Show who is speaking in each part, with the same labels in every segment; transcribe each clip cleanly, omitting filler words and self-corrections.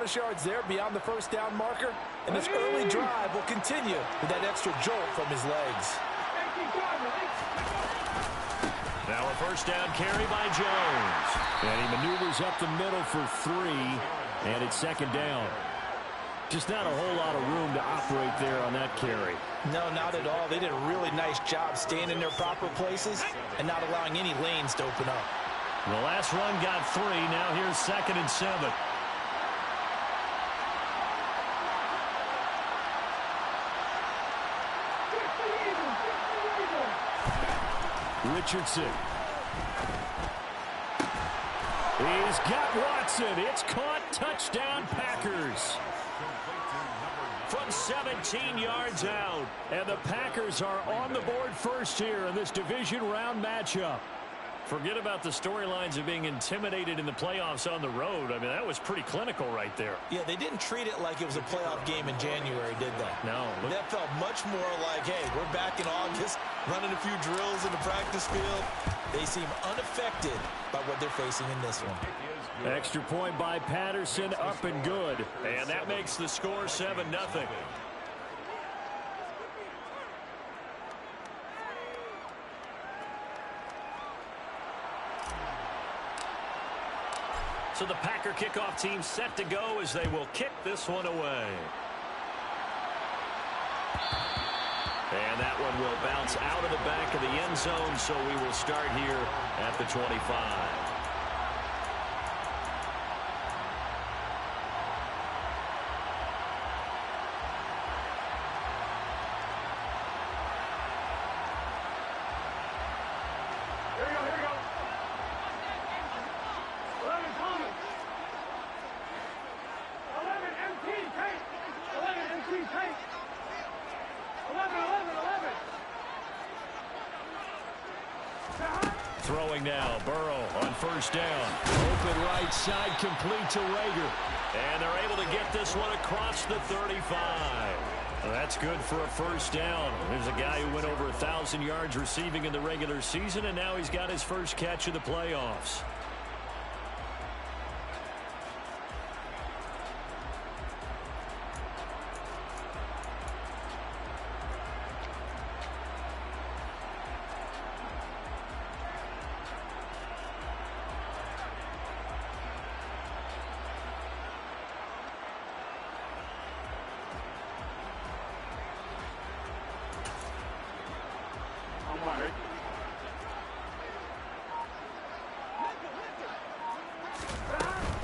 Speaker 1: bonus yards there beyond the first down marker, and this early drive will continue with that extra jolt from his legs.
Speaker 2: Now a first down carry by Jones. And he maneuvers up the middle for 3, and it's second down. Just not a whole lot of room to operate there on that carry.
Speaker 1: No, not at all. They did a really nice job staying in their proper places and not allowing any lanes to open up.
Speaker 2: The last run got 3. Now here's 2nd and 7. Richardson. He's got Watson. It's caught. Touchdown, Packers. From 17 yards out. And the Packers are on the board first here in this division round matchup. Forget about the storylines of being intimidated in the playoffs on the road. I mean, that was pretty clinical right there.
Speaker 1: Yeah, they didn't treat it like it was a playoff game in January, did they?
Speaker 2: No.
Speaker 1: That felt much more like, hey, we're back in August, running a few drills in the practice field. They seem unaffected by what they're facing in this one.
Speaker 2: Extra point by Patterson, up and good. And that makes the score 7-0. So the Packer kickoff team set to go as they will kick this one away. And that one will bounce out of the back of the end zone, so we will start here at the 25. Throwing now, Burrow on first down. Open right side, complete to Rager. And they're able to get this one across the 35. Well, that's good for a first down. There's a guy who went over 1,000 yards receiving in the regular season, and now he's got his first catch of the playoffs.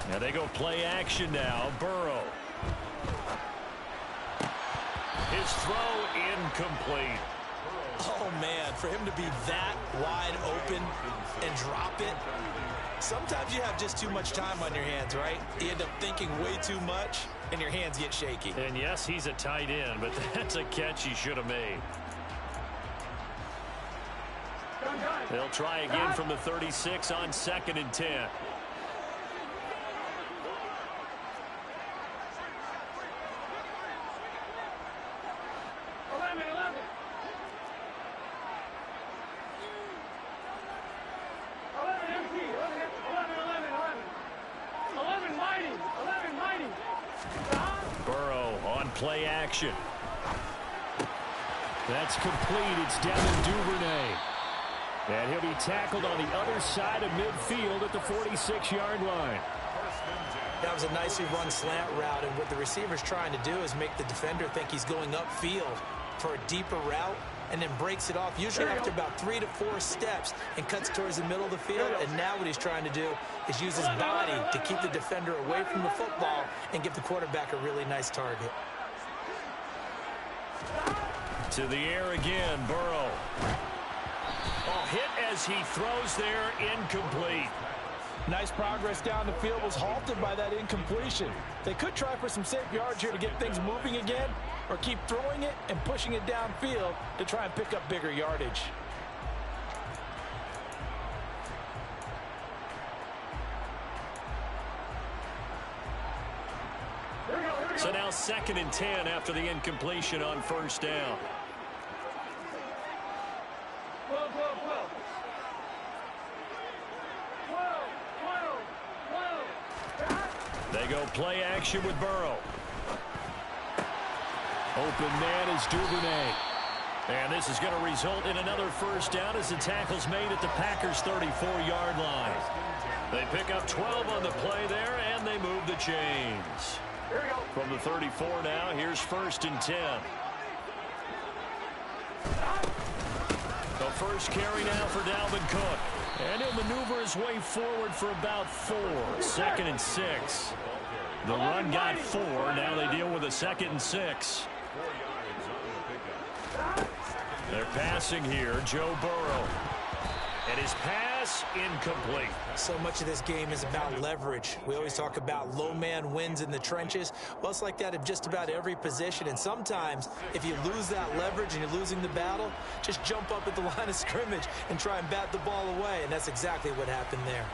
Speaker 2: Now they go play action now. Burrow. His throw incomplete.
Speaker 1: Oh, man, for him to be that wide open and drop it. Sometimes you have just too much time on your hands, right? You end up thinking way too much, and your hands get shaky.
Speaker 2: And yes, he's a tight end, but that's a catch he should have made. They'll try again from the 36 on 2nd and 10. Burrow on play action. That's complete. It's Devin Duvernay. And he'll be tackled on the other side of midfield at the 46-yard line.
Speaker 1: That was a nicely run slant route, and what the receiver's trying to do is make the defender think he's going upfield for a deeper route, and then breaks it off, usually after about 3 to 4 steps, and cuts towards the middle of the field. And now what he's trying to do is use his body to keep the defender away from the football and give the quarterback a really nice target.
Speaker 2: To the air again, Burrow. Oh, hit as he throws there, incomplete.
Speaker 1: Nice progress down the field, was halted by that incompletion. They could try for some safe yards here to get things moving again, or keep throwing it and pushing it downfield to try and pick up bigger yardage.
Speaker 2: So now 2nd and 10 after the incompletion on first down. They go play action with Burrow. Open man is Duvernay. And this is going to result in another first down as the tackle's made at the Packers' 34-yard line. They pick up 12 on the play there, and they move the chains. From the 34 now, here's 1st and 10. The first carry now for Dalvin Cook. And he'll maneuver his way forward for about 4. 2nd and 6. The run got 4. Now they deal with a 2nd and 6. They're passing here, Joe Burrow. And his pass incomplete.
Speaker 1: So much of this game is about leverage. We always talk about low man wins in the trenches. Well, it's like that in just about every position. And sometimes, if you lose that leverage and you're losing the battle, just jump up at the line of scrimmage and try and bat the ball away. And that's exactly what happened there.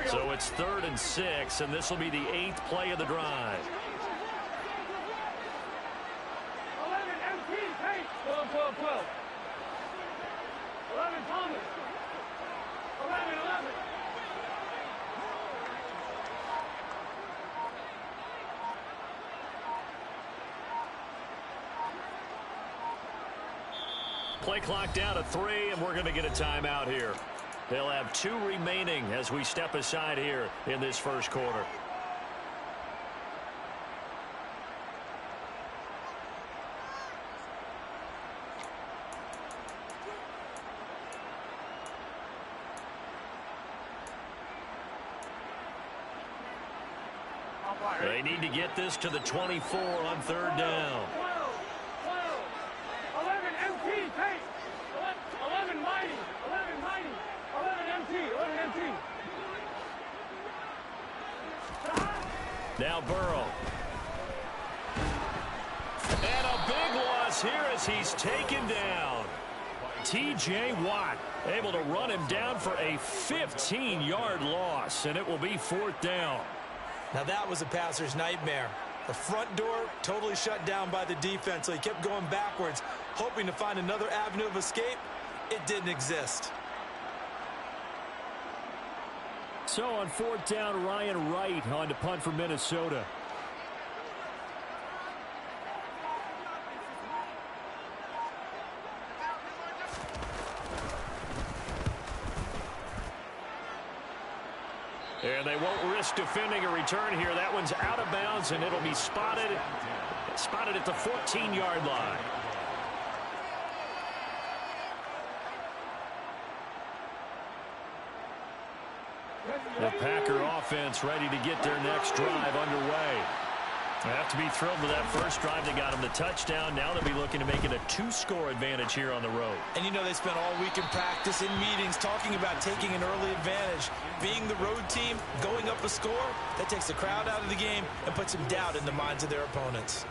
Speaker 2: So it's 3rd and 6, and this will be the 8th play of the drive.
Speaker 3: 11 MT, hey! 12, 12, 12. 11 Thomas. 11, 11.
Speaker 2: Play clock down to 3, and we're going to get a timeout here. They'll have 2 remaining as we step aside here in this first quarter. They need to get this to the 24 on 3rd down.
Speaker 3: 11 MT, hey! 11 Mighty. 11 Mighty. 11 MT. 11 MT.
Speaker 2: Now Burrow. And a big loss here as he's taken down. T.J. Watt able to run him down for a 15-yard loss, and it will be 4th down.
Speaker 1: Now that was a passer's nightmare. The front door totally shut down by the defense, so he kept going backwards, hoping to find another avenue of escape. It didn't exist.
Speaker 2: So on 4th down, Ryan Wright on to punt for Minnesota. And they won't risk defending a return here. That one's out of bounds, and it'll be spotted at the 14-yard line. The Packer offense ready to get their next drive underway. They have to be thrilled with that first drive. They got them the touchdown. Now they'll be looking to make it a 2-score advantage here on the road.
Speaker 1: And you know they spent all week in practice, in meetings, talking about taking an early advantage. Being the road team, going up a score, that takes the crowd out of the game and puts some doubt in the minds of their opponents.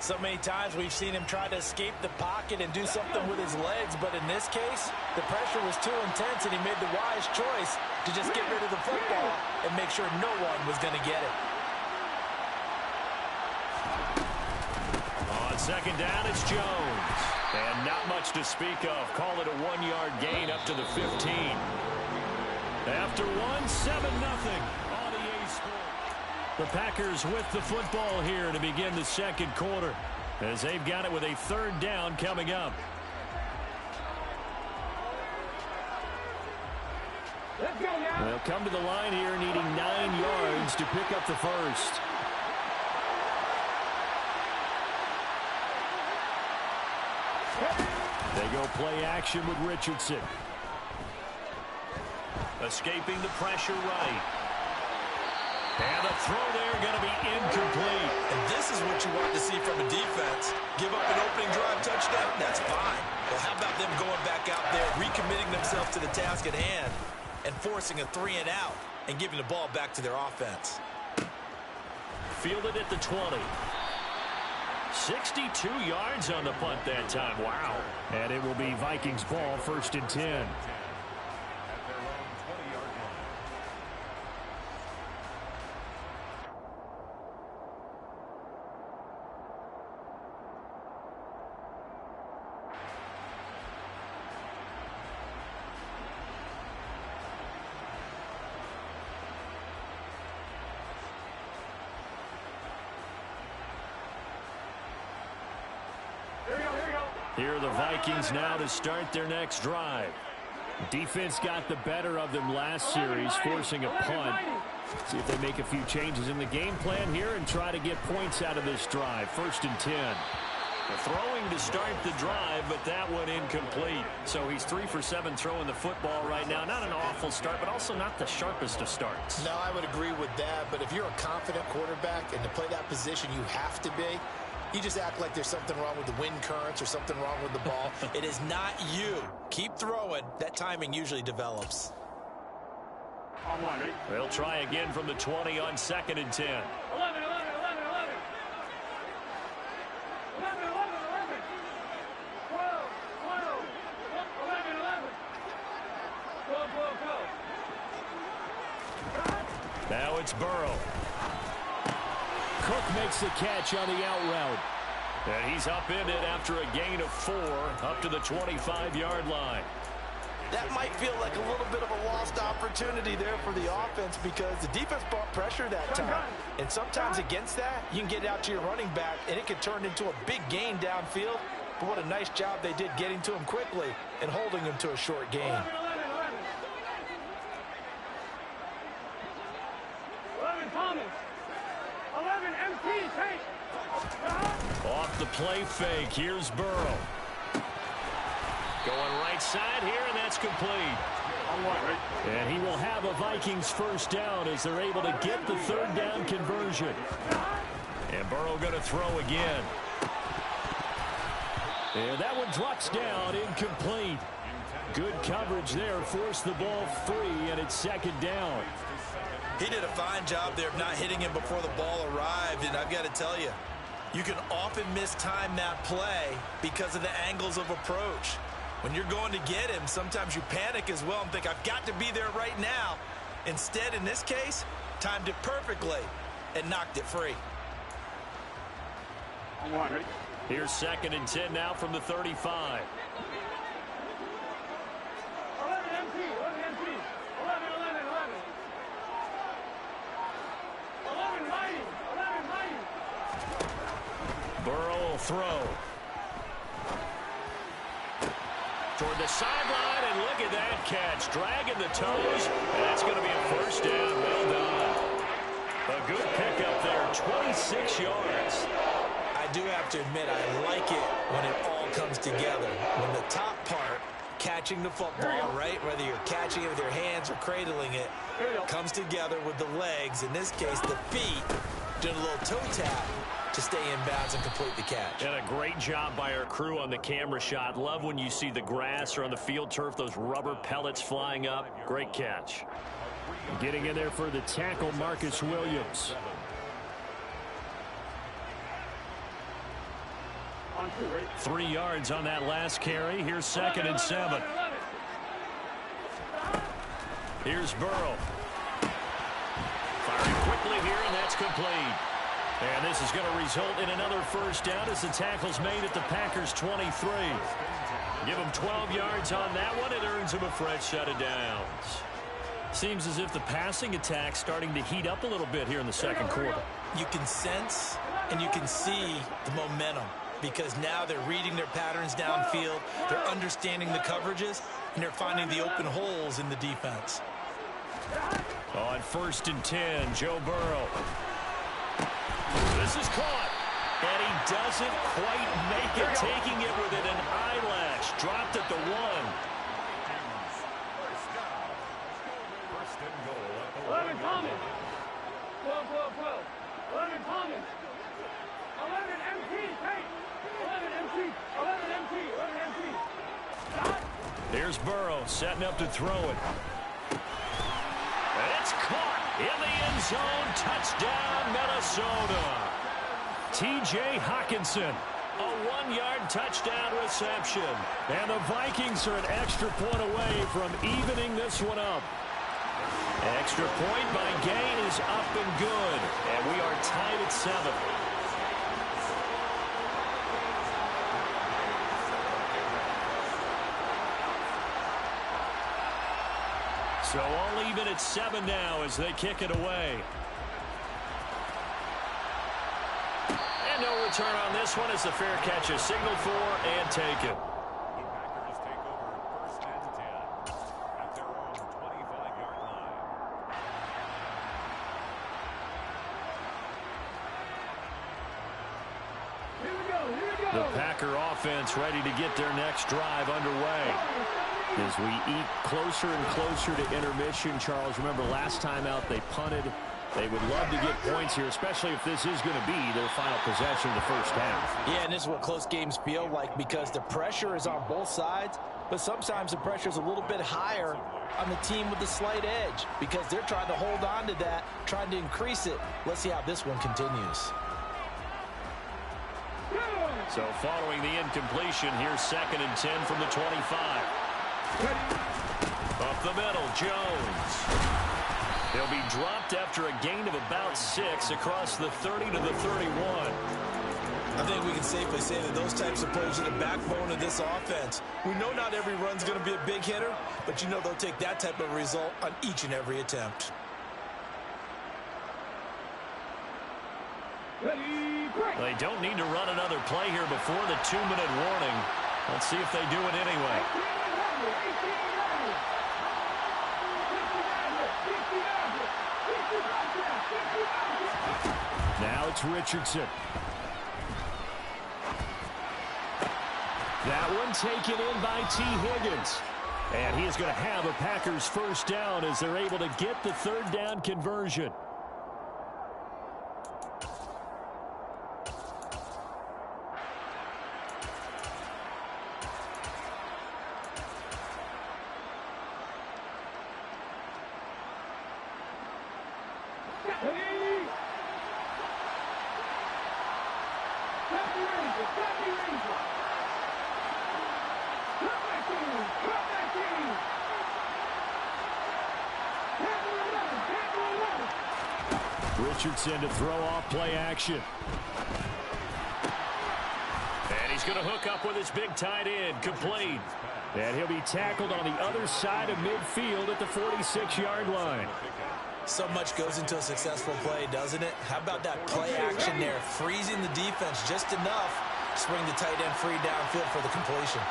Speaker 1: So many times we've seen him try to escape the pocket and do something with his legs, but in this case, the pressure was too intense and he made the wise choice to just get rid of the football and make sure no one was going to get it.
Speaker 2: On 2nd down, it's Jones. And not much to speak of. Call it a 1-yard gain up to the 15. After 1, 7-0 on EA Sports. The Packers with the football here to begin the second quarter, as they've got it with a 3rd down coming up.
Speaker 3: Let's go now.
Speaker 2: They'll come to the line here needing 9 yards to pick up the first. They go play action with Richardson. Escaping the pressure right. And the throw there going to be incomplete.
Speaker 1: And this is what you want to see from a defense. Give up an opening drive touchdown, that's fine. Well, how about them going back out there, recommitting themselves to the task at hand, and forcing a 3-and-out, and giving the ball back to their offense.
Speaker 2: Fielded at the 20. 62 yards on the punt that time. Wow. And it will be Vikings ball, 1st and 10. Here are the Vikings now to start their next drive. Defense got the better of them last series, forcing a punt. See if they make a few changes in the game plan here and try to get points out of this drive. 1st and 10. Throwing to start the drive, but that one incomplete. So he's 3 for 7 throwing the football right now. Not an awful start, but also not the sharpest of starts.
Speaker 1: No, I would agree with that. But if you're a confident quarterback and to play that position, you have to be. You just act like there's something wrong with the wind currents or something wrong with the ball. It is not you. Keep throwing. That timing usually develops.
Speaker 2: They'll try again from the 20 on 2nd and 10.
Speaker 3: 11. 12.
Speaker 2: Now it's Burrow. Cook makes the catch on the out route. And he's up in it after a gain of 4 up to the 25-yard line.
Speaker 1: That might feel like a little bit of a lost opportunity there for the offense because the defense brought pressure that time. And sometimes against that, you can get it out to your running back, and it can turn into a big gain downfield. But what a nice job they did getting to him quickly and holding him to a short gain.
Speaker 3: 11 Thomas. 11 MT, take.
Speaker 2: Off the play fake, here's Burrow. Going right side here, and that's complete. And he will have a Vikings 1st down as they're able to get the 3rd down conversion. And Burrow going to throw again. And that one drops down, incomplete. Good coverage there, forced the ball free, and it's 2nd down.
Speaker 1: He did a fine job there of not hitting him before the ball arrived, and I've got to tell you, you can often mistime that play because of the angles of approach. When you're going to get him, sometimes you panic as well and think, I've got to be there right now. Instead, in this case, timed it perfectly and knocked it free.
Speaker 2: Here's 2nd and 10 now from the 35.
Speaker 3: 11 MT. 11 mighty.
Speaker 2: Burrow will throw. Toward the sideline, and look at that catch. Dragging the toes, and that's going to be a 1st down. Well done. A good pickup there, 26 yards.
Speaker 1: I do have to admit, I like it when it all comes together. When the top part, catching the football, right, whether you're catching it with your hands or cradling it, comes together with the legs, in this case the feet, doing a little toe tap to stay in bounds and complete the catch.
Speaker 2: And a great job by our crew on the camera shot. Love when you see the grass or on the field turf, those rubber pellets flying up. Great catch. Getting in there for the tackle, Marcus Williams.
Speaker 3: On 2, right?
Speaker 2: 3 yards on that last carry. Here's 2nd and 7. Here's Burrow. Firing quickly here, and that's complete. And this is going to result in another 1st down as the tackle's made at the Packers' 23. Give them 12 yards on that one. It earns them a fresh set of downs. Seems as if the passing attack's starting to heat up a little bit here in the 2nd quarter.
Speaker 1: You can sense and you can see the momentum because now they're reading their patterns downfield, they're understanding the coverages, and they're finding the open holes in the defense.
Speaker 2: On 1st and 10, Joe Burrow. This is caught, and he doesn't quite make it, taking it within an eyelash. Dropped at the 1.
Speaker 3: 11 Thomas. 12. 11 Thomas. 11 MT, take. 11 MT. 11 MT.
Speaker 2: Here's Burrow setting up to throw it. And it's caught in the end zone. Touchdown, Minnesota. T.J. Hockenson, a 1-yard touchdown reception. And the Vikings are an extra point away from evening this one up. Extra point by Gain is up and good. And we are tied at 7. So all even at 7 now as they kick it away. And no return on this one as the fair catch is signaled for and taken. The Packer offense ready to get their next drive underway. As we eat closer and closer to intermission, Charles, remember last time out they punted. They would love to get points here, especially if this is going to be their final possession of the first half.
Speaker 1: Yeah, and this is what close games feel like because the pressure is on both sides, but sometimes the pressure is a little bit higher on the team with the slight edge because they're trying to hold on to that, trying to increase it. Let's see how this one continues.
Speaker 2: So following the incompletion, here's 2nd and 10 from the 25. Up the middle, Jones. He'll be dropped after a gain of about 6 across the 30 to the 31.
Speaker 1: I think we can safely say that those types of plays are the backbone of this offense. We know not every run's going to be a big hitter, but you know they'll take that type of result on each and every attempt.
Speaker 2: They don't need to run another play here before the 2-minute warning. Let's see if they do it anyway. Now it's Richardson. That one taken in by T. Higgins. And he is going to have a Packers first down as they're able to get the 3rd down conversion. Richardson to throw off play action. And he's going to hook up with his big tight end, complete. And he'll be tackled on the other side of midfield at the 46-yard line.
Speaker 1: So much goes into a successful play, doesn't it? How about that play action there, freezing the defense just enough to swing the tight end free downfield for the completion.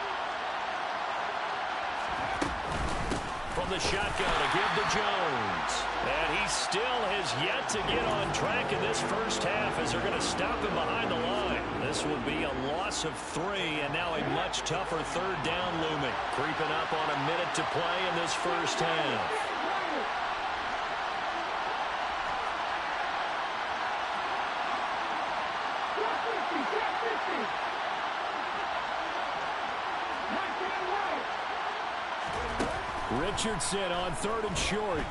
Speaker 2: From the shotgun to give to Jones. And he still has yet to get on track in this first half as they're going to stop him behind the line. This will be a loss of 3 and now a much tougher 3rd down looming. Creeping up on a minute to play in this first half. Richardson on 3rd and short.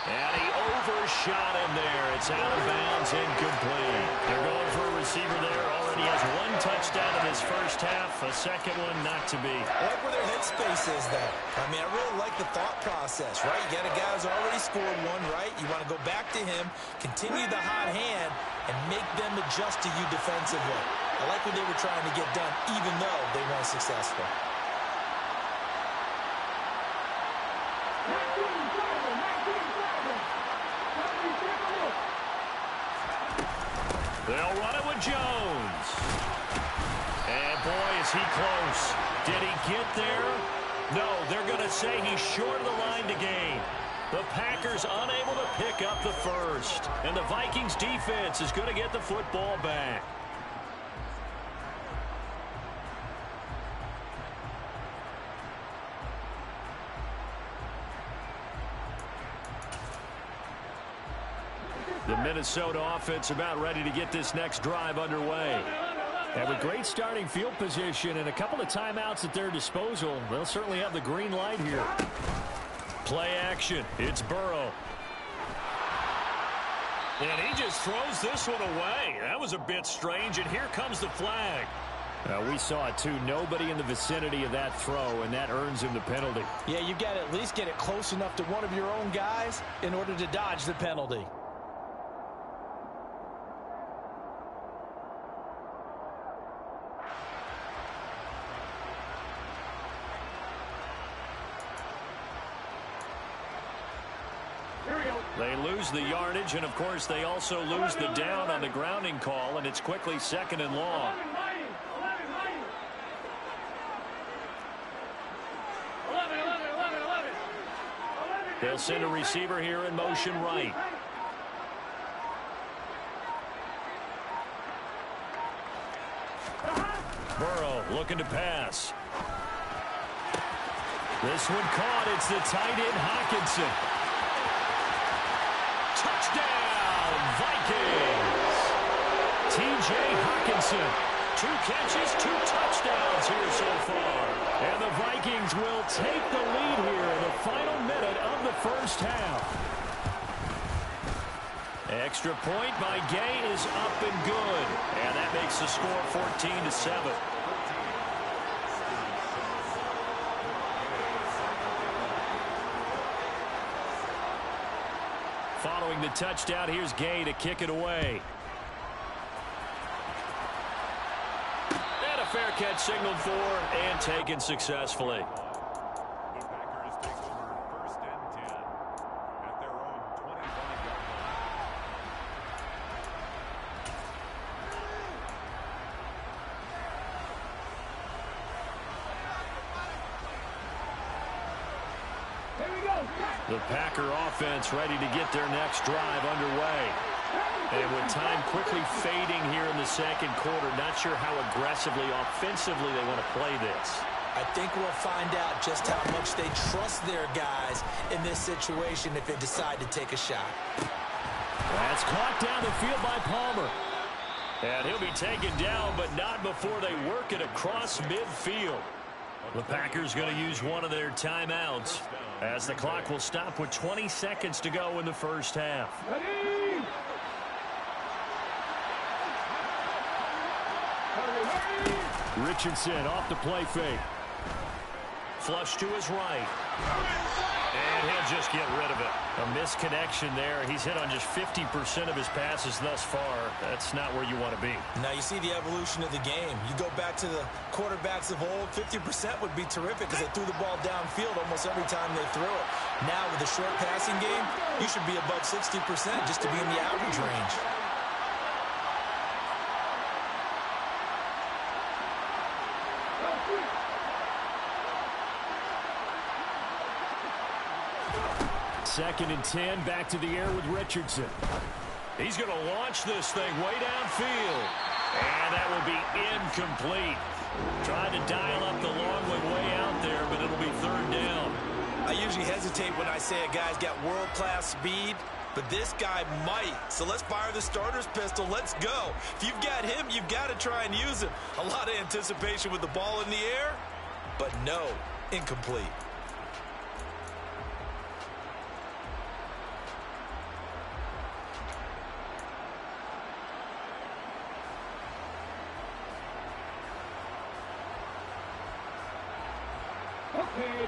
Speaker 2: And he overshot him there. It's out of bounds, incomplete. They're going for a receiver there. Already has 1 touchdown in his first half. A second one not to be.
Speaker 1: I like where their headspace is, though. I mean, I really like the thought process, right? You got a guy who's already scored 1, right? You want to go back to him, continue the hot hand, and make them adjust to you defensively. I like what they were trying to get done, even though they weren't successful.
Speaker 2: They'll run it with Jones. And boy, is he close. Did he get there? No, they're going to say he's short of the line to gain. The Packers unable to pick up the first. And the Vikings defense is going to get the football back. The Minnesota offense about ready to get this next drive underway. And with great starting field position and a couple of timeouts at their disposal, they'll certainly have the green light here. Play action. It's Burrow. And he just throws this one away. That was a bit strange, and here comes the flag. We saw it, too. Nobody in the vicinity of that throw, and that earns him the penalty.
Speaker 1: Yeah, you've got to at least get it close enough to one of your own guys in order to dodge the penalty.
Speaker 3: Here we go.
Speaker 2: They lose the yardage, and, of course, they also lose the down on the grounding call, and it's quickly 2nd and long. They'll send a receiver here in motion right. Burrow looking to pass. This one caught. It's the tight end Hawkinson. Touchdown, Vikings. T.J. Hawkinson. 2 catches, 2 touchdowns here so far. And the Vikings will take the lead here in the final minute of the first half. Extra point by Gay is up and good. And that makes the score 14-7. Following the touchdown, here's Gay to kick it away. And a fair catch signaled for and taken successfully.
Speaker 4: The Packers take over 1st and 10 at their own 21-yard line.
Speaker 3: Here we go.
Speaker 2: The Packer offense ready to get their next drive underway. And with time quickly fading here in the 2nd quarter, not sure how aggressively, offensively they want to play this.
Speaker 1: I think we'll find out just how much they trust their guys in this situation if they decide to take a shot.
Speaker 2: That's caught down the field by Palmer. And he'll be taken down, but not before they work it across midfield. The Packers going to use one of their timeouts as the clock will stop with 20 seconds to go in the first half.
Speaker 3: Ready?
Speaker 2: Richardson off the play fake. Flush to his right. And he'll just get rid of it. A misconnection there. He's hit on just 50% of his passes thus far. That's not where you want to be.
Speaker 1: Now you see the evolution of the game. You go back to the quarterbacks of old, 50% would be terrific because they threw the ball downfield almost every time they threw it. Now with the short passing game, you should be above 60% just to be in the average range.
Speaker 2: Second and 10, back to the air with Richardson. He's going to launch this thing way downfield. And that will be incomplete. Tried to dial up the long way out there, but it'll be 3rd down.
Speaker 1: I usually hesitate when I say a guy's got world-class speed, but this guy might. So let's fire the starter's pistol. Let's go. If you've got him, you've got to try and use him. A lot of anticipation with the ball in the air, but no, incomplete.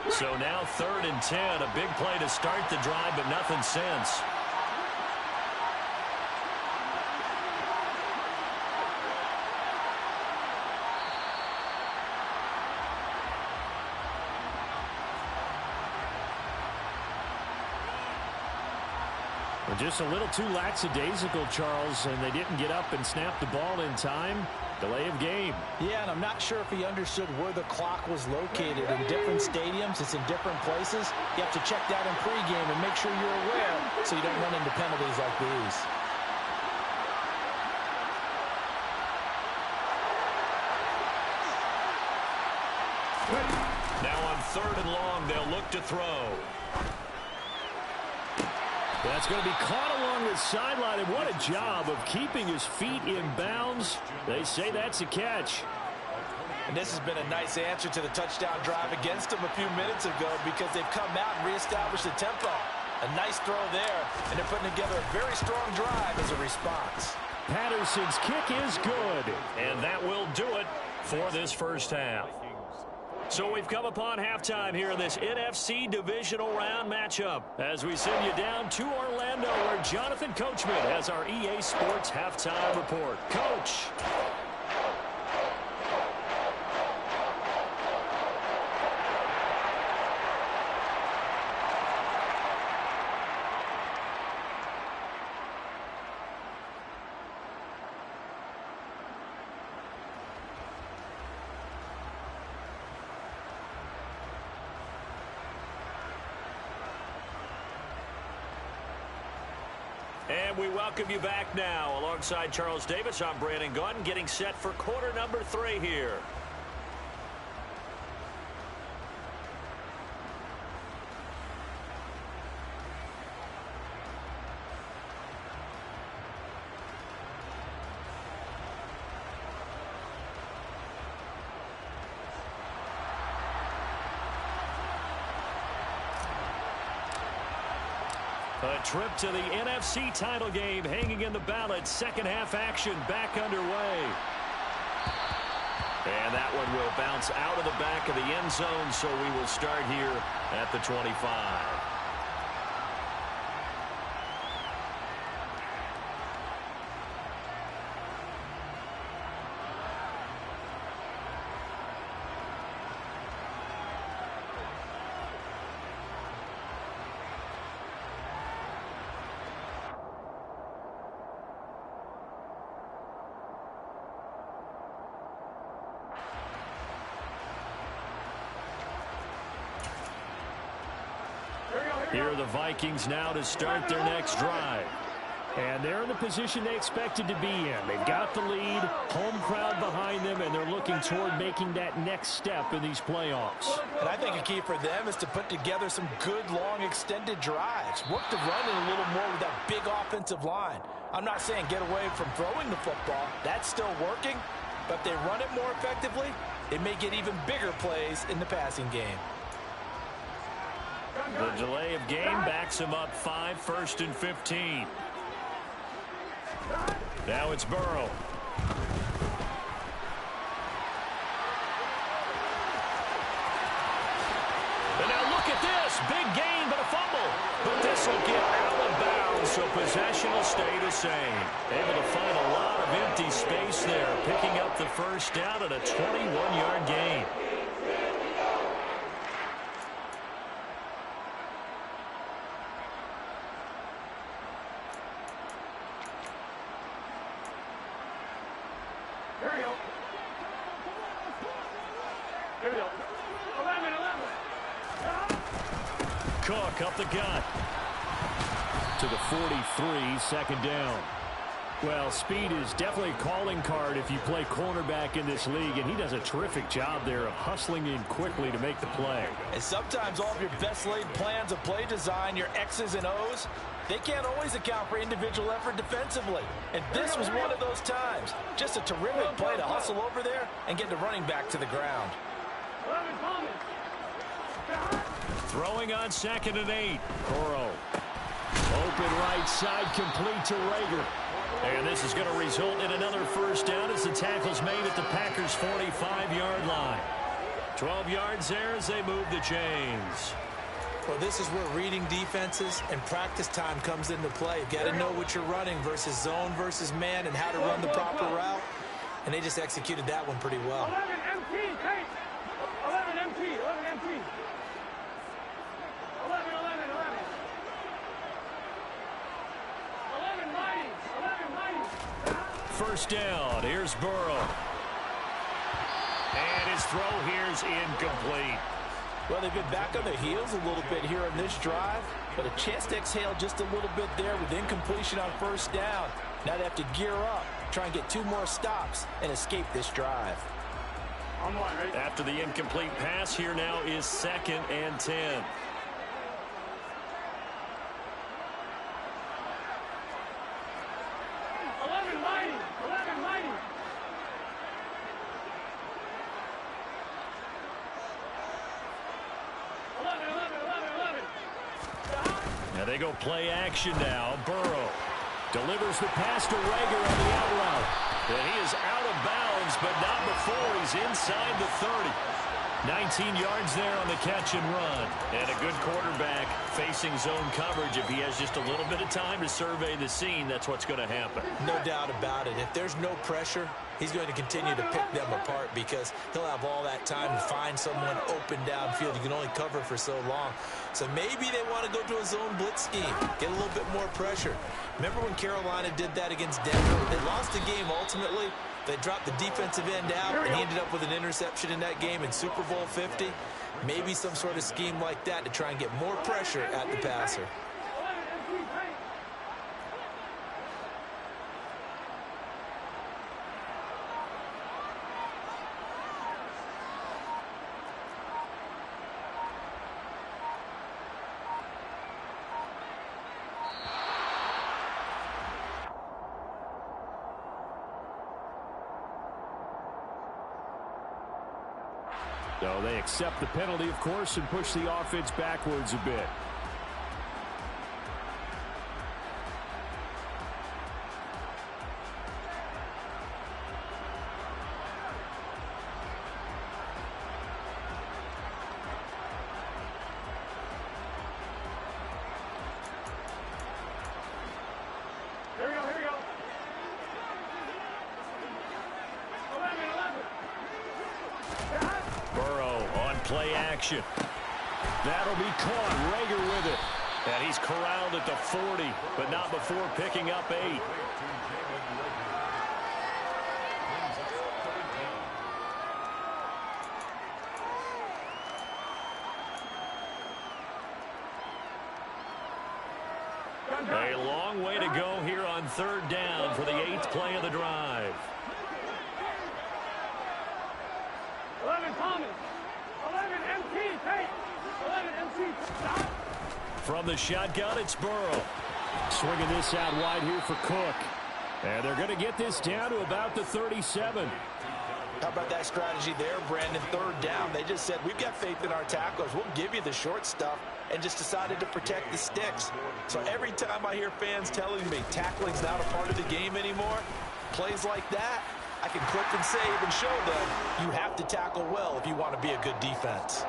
Speaker 2: So now 3rd and 10, a big play to start the drive, but nothing since. Just a little too lackadaisical, Charles, and they didn't get up and snap the ball in time. Delay of game.
Speaker 1: Yeah, and I'm not sure if he understood where the clock was located. In different stadiums, it's in different places. You have to check that in pregame and make sure you're aware so you don't run into penalties like these.
Speaker 2: Now on 3rd and long, they'll look to throw. That's going to be caught along the sideline, and what a job of keeping his feet in bounds. They say that's a catch.
Speaker 1: And this has been a nice answer to the touchdown drive against them a few minutes ago because they've come out and reestablished the tempo. A nice throw there, and they're putting together a very strong drive as a response.
Speaker 2: Patterson's kick is good, and that will do it for this first half. So we've come upon halftime here in this NFC divisional round matchup as we send you down to Orlando where Jonathan Coachman has our EA Sports halftime report. Coach. And we welcome you back now. Alongside Charles Davis, I'm Brandon Gunn, getting set for quarter number 3 here. A trip to the NFC title game hanging in the balance. Second half action back underway. And that one will bounce out of the back of the end zone, so we will start here at the 25. Here are the Vikings now to start their next drive.
Speaker 5: And they're in the position they expected to be in. They've got the lead, home crowd behind them, and they're looking toward making that next step in these playoffs.
Speaker 1: And I think a key for them is to put together some good, long, extended drives. Work the run in a little more with that big offensive line. I'm not saying get away from throwing the football. That's still working. But if they run it more effectively, it may get even bigger plays in the passing game.
Speaker 2: The delay of game backs him up 5, 1st and 15. Now it's Burrow. And now look at this. Big gain, but a fumble. But this will get out of bounds, so possession will stay the same. Able to find a lot of empty space there, picking up the first down at a 21-yard gain. Cook up the gut.
Speaker 5: To the 43, second down. Well, speed is definitely a calling card if you play cornerback in this league, and he does a terrific job there of hustling in quickly to make the play.
Speaker 1: And sometimes all of your best laid plans of play design, your X's and O's, they can't always account for individual effort defensively. And this was one of those times. Just a terrific play to hustle over there and get the running back to the ground.
Speaker 2: Throwing on 2nd and 8.
Speaker 5: Burrow. Open right side, complete to Rager.
Speaker 2: And this is going to result in another first down as the tackle's made at the Packers' 45-yard line. 12 yards there as they move the chains.
Speaker 1: Well, this is where reading defenses and practice time comes into play. You've got to know what you're running versus zone versus man and how to run the proper route. And they just executed that one pretty well.
Speaker 3: 11 MT, hey! 11 MT, 11 MT. 11, 11, 11. 11 mighty, 11 mighty.
Speaker 2: First down, here's Burrow. And his throw here's incomplete.
Speaker 1: Well, they've been back on their heels a little bit here on this drive, but a chance to exhale just a little bit there with incompletion on first down. Now they have to gear up, try and get 2 more stops and escape this drive.
Speaker 2: After the incomplete pass, here now is 2nd and 10. Now they go play action now. Burrow delivers the pass to Rager on the out route. And he is out of bounds, but not before he's inside the 30. 19 yards there on the catch and run. And a good quarterback facing zone coverage. If he has just a little bit of time to survey the scene, that's what's going to happen.
Speaker 1: No doubt about it. If there's no pressure, he's going to continue to pick them apart because he'll have all that time to find someone open downfield. You can only cover for so long. So maybe they want to go to a zone blitz scheme, get a little bit more pressure. Remember when Carolina did that against Denver? They lost the game ultimately. They dropped the defensive end out, and he ended up with an interception in that game in Super Bowl 50. Maybe some sort of scheme like that to try and get more pressure at the passer.
Speaker 5: So they accept the penalty, of course, and push the offense backwards a bit.
Speaker 3: Here we go, here we go. 11.
Speaker 2: Burrow on play action. That'll be caught. Rager with it. And he's corralled at the 40, but not before picking up 8. A long way to go here on 3rd down for the 8th play of the drive.
Speaker 3: 11 Thomas. 11 MT. Take. 11 MT. Stop.
Speaker 2: From the shotgun, it's Burrow.
Speaker 5: Swinging this out wide here for Cook. And they're going to get this down to about the 37.
Speaker 1: How about that strategy there, Brandon? 3rd down. They just said, we've got faith in our tacklers. We'll give you the short stuff, and just decided to protect the sticks. So every time I hear fans telling me tackling's not a part of the game anymore, plays like that, I can click and save and show them you have to tackle well if you want to be a good defense.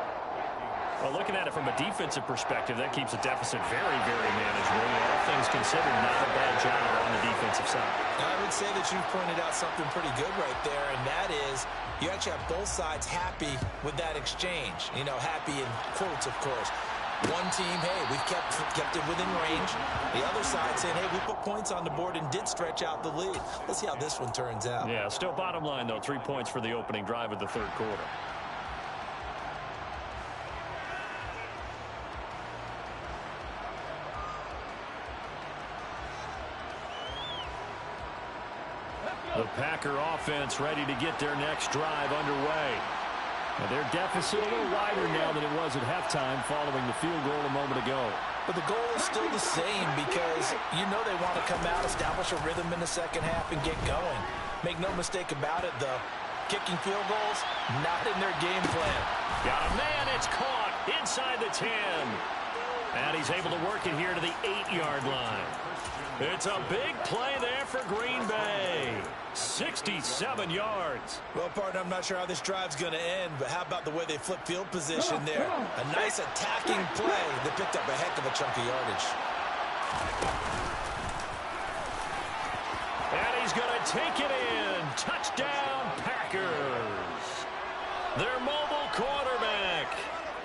Speaker 2: Well, looking at it from a defensive perspective, that keeps the deficit very, very manageable. All things considered, not a bad job on the defensive side.
Speaker 1: I would say that you've pointed out something pretty good right there, and that is you actually have both sides happy with that exchange. You know, happy in quotes, of course. One team, hey, we've kept it within range. The other side saying, hey, we put points on the board and did stretch out the lead. Let's see how this one turns out.
Speaker 2: Yeah, still bottom line, though, 3 points for the opening drive of the 3rd quarter. The Packer offense ready to get their next drive underway. Now their deficit a little wider now than it was at halftime following the field goal a moment ago.
Speaker 1: But the goal is still the same because you know they want to come out, establish a rhythm in the second half, and get going. Make no mistake about it, though. Kicking field goals, not in their game plan.
Speaker 2: Got a man, it's caught inside the 10. And he's able to work it here to the 8-yard line. It's a big play there for Green Bay. 67 yards.
Speaker 1: Well, partner, I'm not sure how this drive's going to end, but how about the way they flip field position there? A nice attacking play that picked up a heck of a chunk of yardage.
Speaker 2: And he's going to take it in. Touchdown, Packers. Their mobile quarterback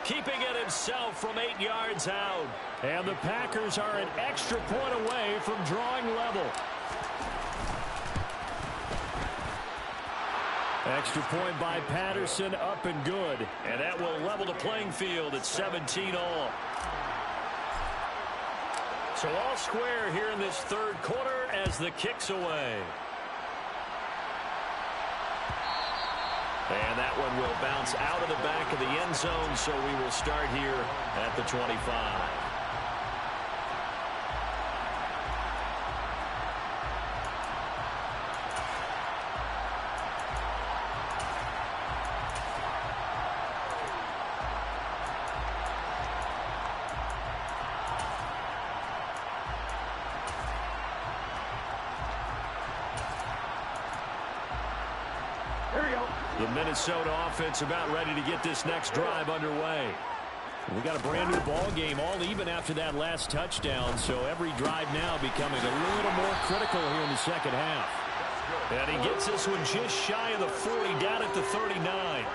Speaker 2: keeping it himself from 8 yards out.
Speaker 5: And the Packers are an extra point away from drawing level. Extra point by Patterson, up and good.
Speaker 2: And that will level the playing field at 17 all. So all square here in this 3rd quarter as the kick's away. And that one will bounce out of the back of the end zone, so we will start here at the 25. The Minnesota offense about ready to get this next drive underway. We got a brand new ball game, all even after that last touchdown, so every drive now becoming a little more critical here in the second half. And he gets this one just shy of the 40, down at the 39.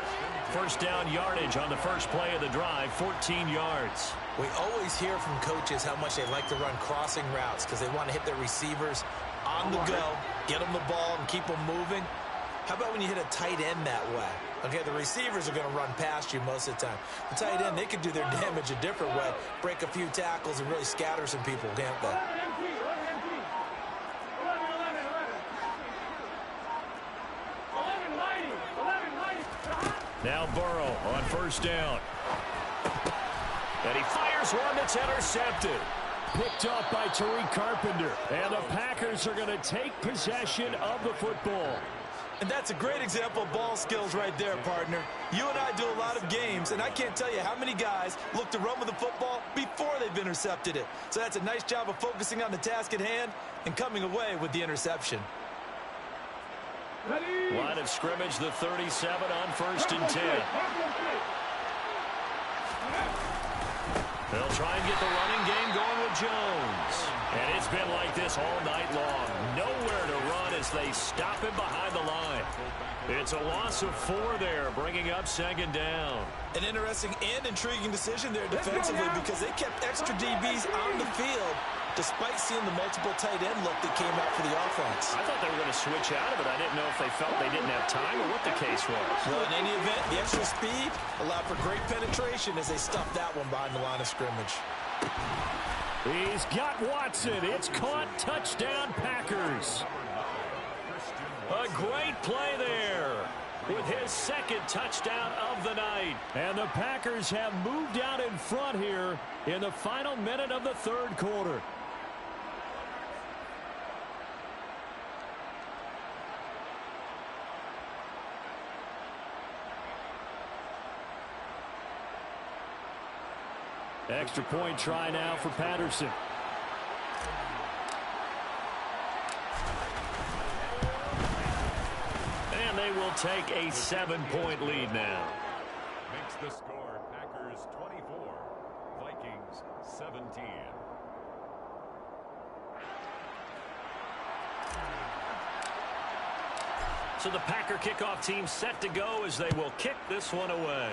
Speaker 2: First down yardage on the first play of the drive, 14 yards.
Speaker 1: We always hear from coaches how much they like to run crossing routes because they want to hit their receivers on the go, get them the ball, and keep them moving. How about when you hit a tight end that way? Okay, the receivers are going to run past you most of the time. The tight end, they can do their damage a different way, break a few tackles, and really scatter some people, can't they?
Speaker 3: 11 MT. 11 mighty. 11 mighty.
Speaker 2: Now Burrow on first down. And he fires one that's intercepted.
Speaker 5: Picked up by Tariq Carpenter. And the Packers are going to take possession of the football.
Speaker 1: And that's a great example of ball skills right there, partner. You and I do a lot of games, and I can't tell you how many guys look to run with the football before they've intercepted it. So that's a nice job of focusing on the task at hand and coming away with the interception.
Speaker 2: Line of scrimmage, the 37 on 1st and 10. They'll try and get the running game going with Jones. And it's been like this all night long. Nowhere to run as they stop him behind the line. It's a loss of 4 there, bringing up 2nd down.
Speaker 1: An interesting and intriguing decision there defensively because they kept extra DBs on the field despite seeing the multiple tight end look that came out for the offense.
Speaker 2: I thought they were going to switch out of it. I didn't know if they felt they didn't have time or what the case was.
Speaker 1: Well, in any event, the extra speed allowed for great penetration as they stuffed that one behind the line of scrimmage.
Speaker 5: He's got Watson. It's caught. Touchdown, Packers.
Speaker 2: A great play there with his 2nd touchdown of the night.
Speaker 5: And the Packers have moved out in front here in the final minute of the 3rd quarter. Extra point try now for Patterson.
Speaker 2: And they will take a 7-point lead now.
Speaker 4: Makes the score Packers 24, Vikings 17.
Speaker 2: So the Packer kickoff team set to go as they will kick this one away.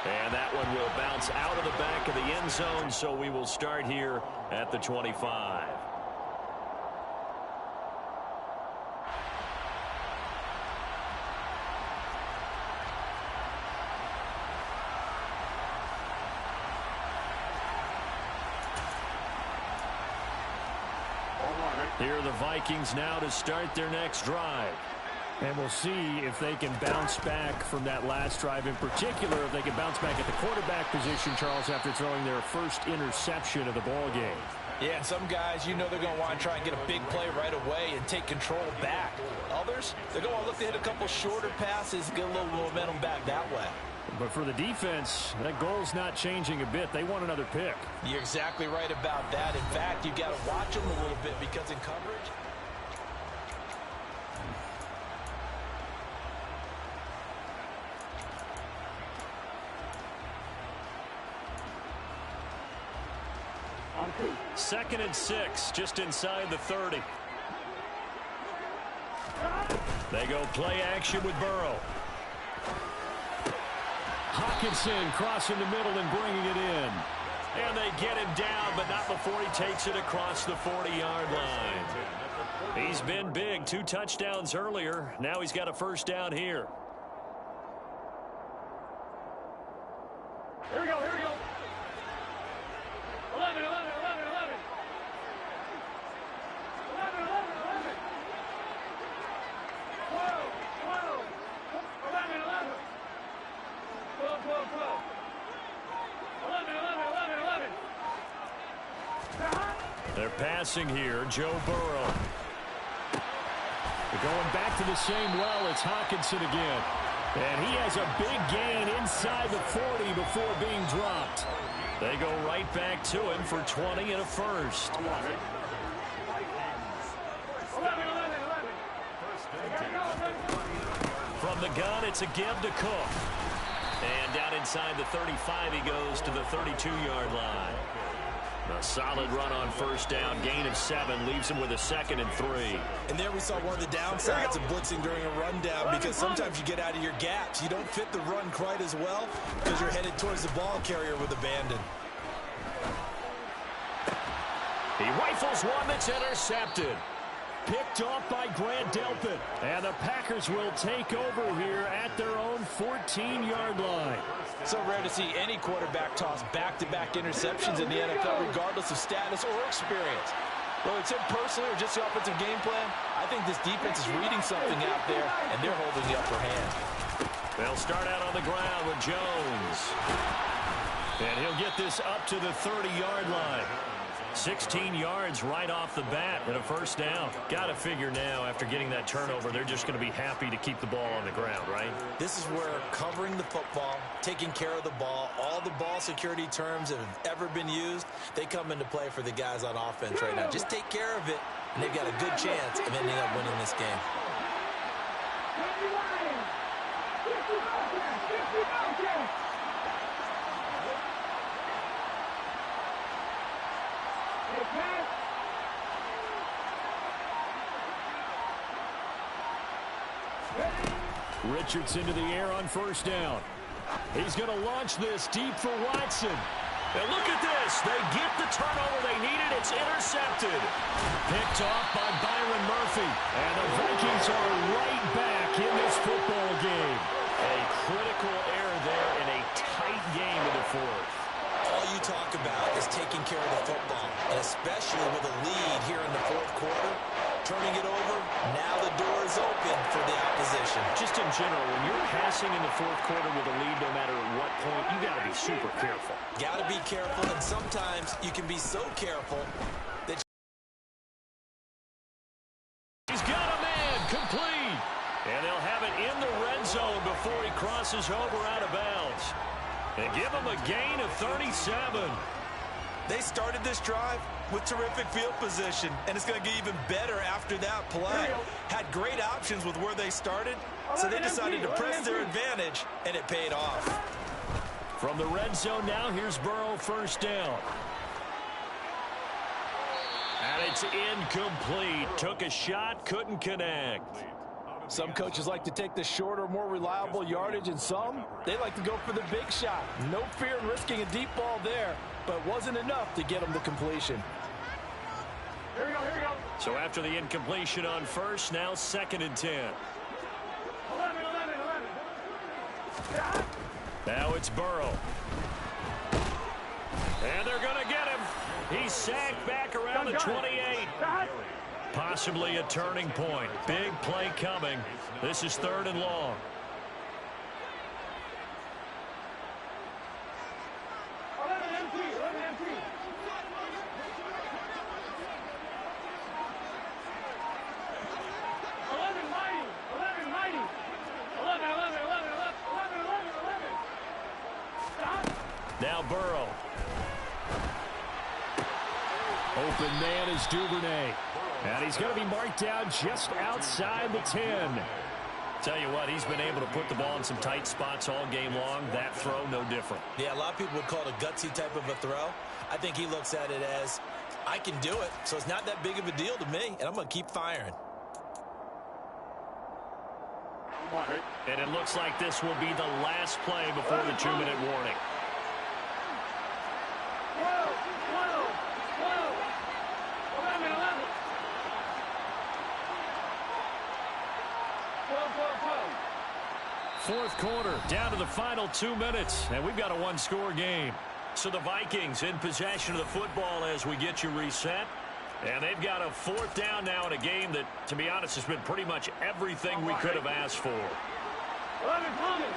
Speaker 2: And that one will bounce out of the back of the end zone, so we will start here at the 25. Here are the Vikings now to start their next drive.
Speaker 5: And we'll see if they can bounce back from that last drive, in particular if they can bounce back at the quarterback position, Charles, after throwing their first interception of the ball game.
Speaker 1: Yeah, and some guys, you know they're going to want to try and get a big play right away and take control back. Others, they're going to want to look to hit a couple shorter passes, get a little momentum back that way.
Speaker 5: But for the defense, that goal's not changing a bit. They want another pick.
Speaker 1: You're exactly right about that. In fact, you've got to watch them a little bit because in coverage,
Speaker 2: Second and 6, just inside the 30. They go play action with Burrow.
Speaker 5: Hawkinson crossing the middle and bringing it in.
Speaker 2: And they get him down, but not before he takes it across the 40-yard line. He's been big, 2 touchdowns earlier. Now he's got a first down here.
Speaker 3: Here we go, here we go. 11, 11, 11, 11. 11, 11, 11. 12, 12. 11, 11. 12, 12, 12. 11, 11, 11, 11.
Speaker 2: They're passing here, Joe Burrow.
Speaker 5: They're going back to the same well. It's Hawkinson again. And he has a big gain inside the 40 before being dropped.
Speaker 2: They go right back to him for 20 and a first.
Speaker 3: 11, 11, 11.
Speaker 2: From the gun, it's a give to Cook. And down inside the 35, he goes to the 32-yard line. A solid run on first down, gain of 7, leaves him with a 2nd and 3.
Speaker 1: and there we saw one of the downsides of blitzing during a rundown because sometimes you get out of your gaps. You don't fit the run quite as well because you're headed towards the ball carrier with abandon.
Speaker 2: He rifles one that's intercepted.
Speaker 5: Picked off by Grant Delpit. And the Packers will take over here at their own 14-yard line.
Speaker 1: So rare to see any quarterback toss back-to-back interceptions in the NFL, regardless of status or experience. Whether it's him personally or just the offensive game plan, I think this defense is reading something out there, and they're holding the upper hand.
Speaker 2: They'll start out on the ground with Jones. And he'll get this up to the 30-yard line. 16 yards right off the bat and a first down. Got to figure now after getting that turnover, they're just going to be happy to keep the ball on the ground, right?
Speaker 1: This is where covering the football, taking care of the ball, all the ball security terms that have ever been used, they come into play for the guys on offense right now. Just take care of it, and they've got a good chance of ending up winning this game.
Speaker 5: Richards into the air on first down. He's going to launch this deep for Watson.
Speaker 2: And look at this. They get the turnover they needed. It's intercepted.
Speaker 5: Picked off by Byron Murphy. And the Vikings are right back in this football game.
Speaker 2: A critical error there in a tight game in the fourth.
Speaker 1: All you talk about is taking care of the football, and especially with a lead here in the fourth quarter, turning it over, now the door is open for the opposition.
Speaker 2: Just in general, when you're passing in the fourth quarter with a lead, no matter at what point, you got to be super careful.
Speaker 1: Got to be careful, and sometimes you can be so careful that
Speaker 2: he's got a man complete. And they'll have it in the red zone before he crosses over out of bounds. And give him a gain of 37.
Speaker 1: they started this drive with terrific field position, and it's going to get even better after that play. Had great options with where they started, so they decided to press their advantage, and it paid off.
Speaker 5: From the red zone now, here's Burrow, first down.
Speaker 2: And it's incomplete. Took a shot, couldn't connect.
Speaker 6: Some coaches like to take the shorter, more reliable yardage, and some, they like to go for the big shot. No fear in risking a deep ball there, but wasn't enough to get them the completion.
Speaker 3: Here we go, here we go.
Speaker 2: So after the incompletion on first, now 2nd and 10.
Speaker 3: 11. Yeah.
Speaker 2: Now it's Burrow. And they're going to get him. He's sacked back around the 28. Possibly a turning point. Big play coming. This is 3rd and long. Now Burrow.
Speaker 5: Open man is Duvernay. And he's going to be marked down just outside the 10.
Speaker 2: Tell you what, he's been able to put the ball in some tight spots all game long. That throw, no different.
Speaker 1: Yeah, a lot of people would call it a gutsy type of a throw. I think he looks at it as, I can do it, so it's not that big of a deal to me, and I'm going to keep firing.
Speaker 2: And it looks like this will be the last play before the 2-minute warning. Fourth quarter, down to the final 2 minutes, and we've got a one-score game. So the Vikings in possession of the football as we get you reset. And they've got a 4th down now in a game that, to be honest, has been pretty much everything we could have asked for.
Speaker 3: 11 Thomas.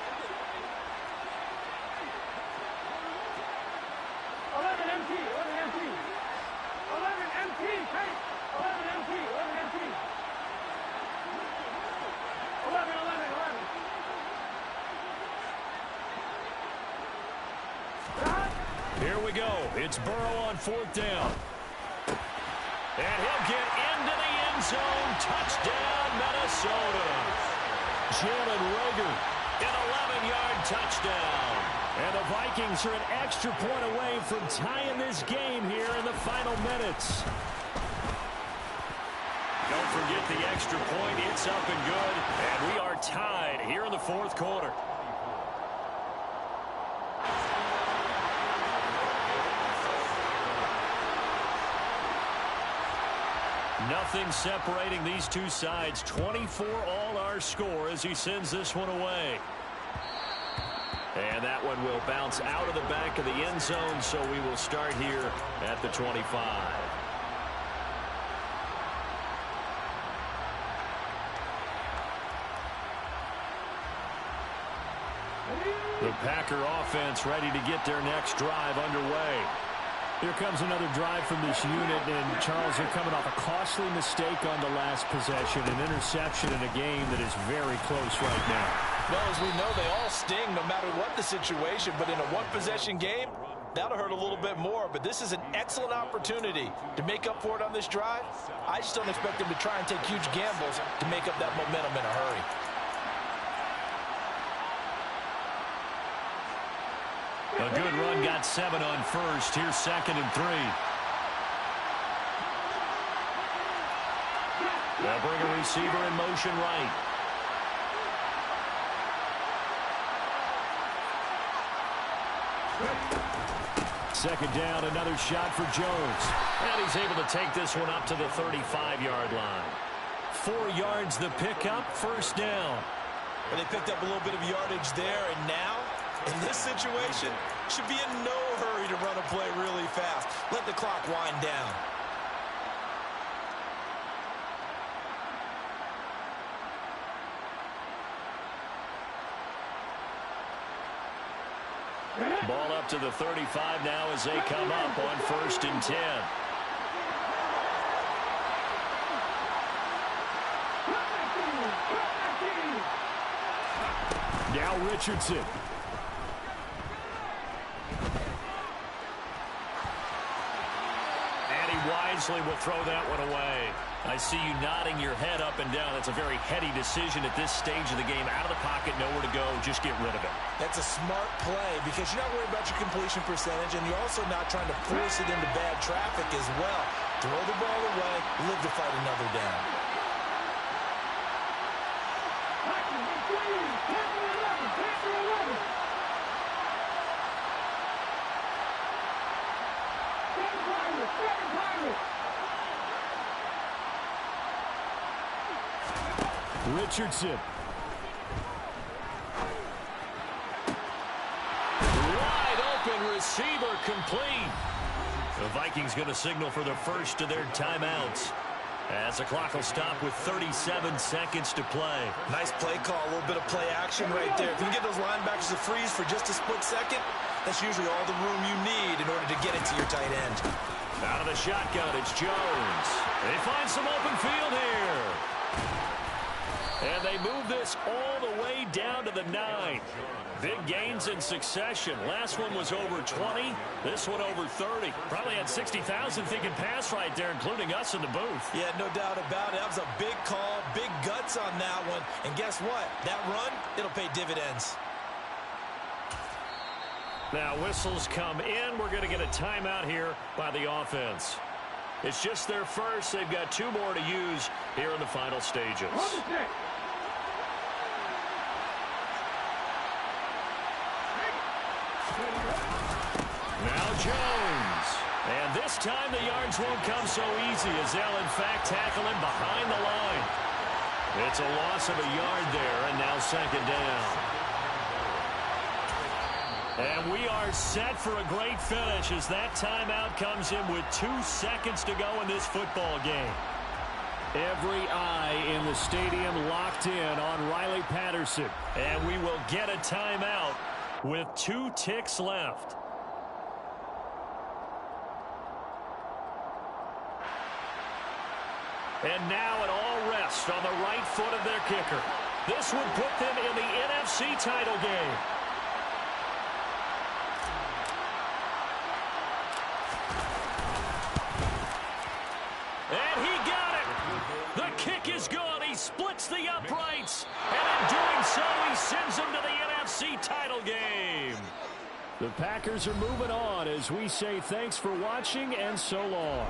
Speaker 3: 11 MT. 11 MT. 11 MT. 11 MT. 11 MT. 11.
Speaker 2: Here we go. It's Burrow on 4th down. And he'll get into the end zone. Touchdown, Minnesota.
Speaker 5: Jalen Reagor.
Speaker 2: An 11-yard touchdown.
Speaker 5: And the Vikings are an extra point away from tying this game here in the final minutes.
Speaker 2: Don't forget the extra point. It's up and good. And we are tied here in the 4th quarter. Nothing separating these two sides. 24 all our score as he sends this one away. And that one will bounce out of the back of the end zone, so we will start here at the 25. The Packer offense ready to get their next drive underway.
Speaker 5: Here comes another drive from this unit, and Charles, they're coming off a costly mistake on the last possession, an interception in a game that is very close right now.
Speaker 6: Well, as we know, they all sting no matter what the situation, but in a one-possession game, that'll hurt a little bit more, but this is an excellent opportunity to make up for it on this drive. I just don't expect them to try and take huge gambles to make up that momentum in a hurry.
Speaker 2: A good run, got 7 on first. Here's 2nd and 3. They'll bring a receiver in motion right.
Speaker 5: Second down, another shot for Jones.
Speaker 2: And he's able to take this one up to the 35-yard line.
Speaker 5: 4 yards the pickup, first down.
Speaker 6: And they picked up a little bit of yardage there, and now, in this situation, should be in no hurry to run a play really fast. Let the clock wind down.
Speaker 2: Ball up to the 35 now as they come up on 1st and 10.
Speaker 5: Now Richardson.
Speaker 2: And he wisely will throw that one away. I see you nodding your head up and down. That's a very heady decision at this stage of the game. Out of the pocket, nowhere to go. Just get rid of it.
Speaker 1: That's a smart play because you're not worried about your completion percentage, and you're also not trying to force it into bad traffic as well. Throw the ball away, live to fight another down.
Speaker 5: Richardson.
Speaker 2: Wide open receiver complete. The Vikings going to signal for the first of their timeouts, as the clock will stop with 37 seconds to play.
Speaker 6: Nice play call, a little bit of play action right there. If you can get those linebackers to freeze for just a split second, that's usually all the room you need in order to get it to your tight end.
Speaker 2: Out of the shotgun, it's Jones. They find some open field here. And they move this all the way down to the 9. Big gains in succession. Last one was over 20. This one over 30. Probably had 60,000 thinking pass right there, including us in the booth.
Speaker 6: Yeah, no doubt about it. That was a big call, big guts on that one. And guess what? That run, it'll pay dividends.
Speaker 2: Now whistles come in. We're going to get a timeout here by the offense. It's just their first. They've got 2 more to use here in the final stages. Now Jones. And this time the yards won't come so easy, as they'll in fact tackle him behind the line. It's a loss of a yard there, and now 2nd down. And we are set for a great finish as that timeout comes in with 2 seconds to go in this football game.
Speaker 5: Every eye in the stadium locked in on Riley Patterson.
Speaker 2: And we will get a timeout with 2 ticks left. And now it all rests on the right foot of their kicker. This would put them in the NFC title game. And he got it. The kick is good. He splits the uprights. And in doing so, he sends them to the NFC title game.
Speaker 5: The Packers are moving on as we say thanks for watching and so long.